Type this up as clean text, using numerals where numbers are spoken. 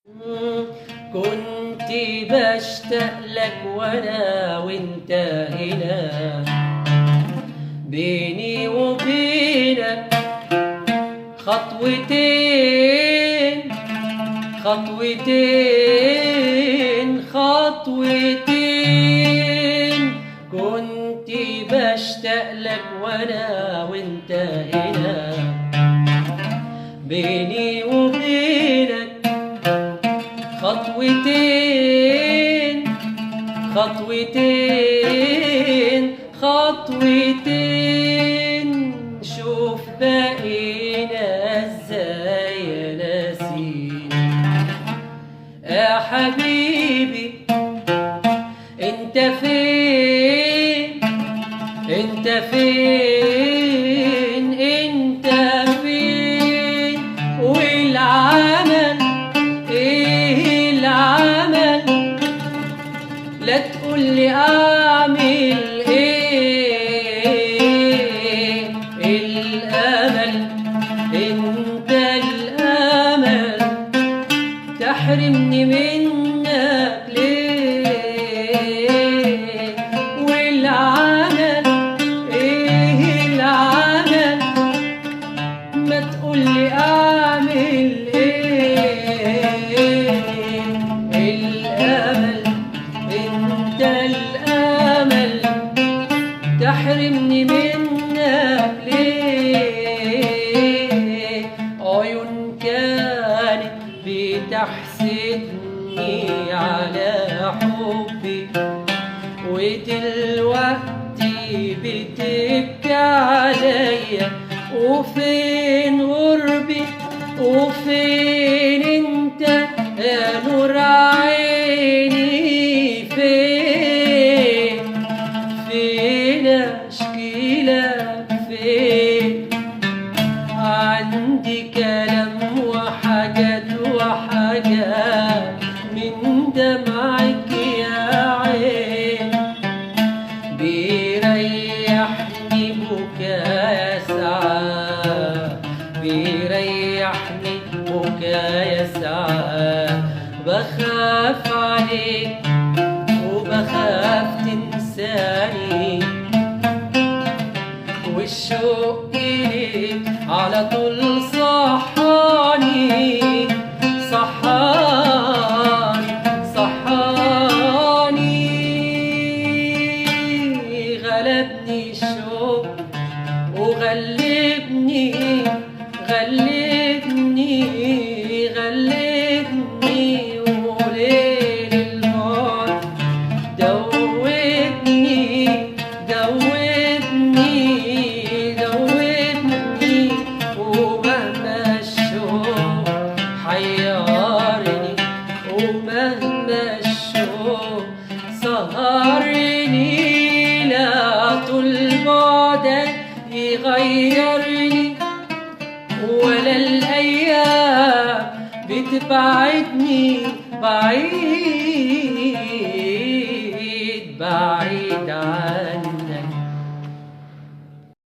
كنت بشتاق لك وانا وانت هنا، بيني وبينك خطوتين خطوتين خطوتين. كنت بشتاق لك وانا وانت هنا، بيني وبينك خطوتين خطوتين خطوتين. شوف بقينا ازاي يا ناسين يا حبيبي. انت فين انت فين انت فين؟ والعمل ايه العمل؟ لا تقولي اعمل ايه. الامل انت الامل، تحرمني منك ليه؟ والعمل ايه العمل؟ ما تقولي اعمل ايه. الامل انت الامل، تحرمني منك ليه؟ عيون كانت بتحسدني على حبي، ودلوقتي بتبكي عليا. وفين قربي وفين انت يا نور عيني؟ فين اشكيلك فين؟ عندي كلام وحاجات من دمعك يا عين. بيريحني بكايا ساعات، بيريحني بكايا ساعات. بخاف عليك وبخاف تنساني، والشوق إليك على طول صحاني صحاني. غلبني الشوق وغلبني وليل الموت دوبني ومهما الشوق حيرني، ومهما الشوق سهرني، لا طول بعدك يغيرني، ولا الأيام بتبعدني بعيد عني.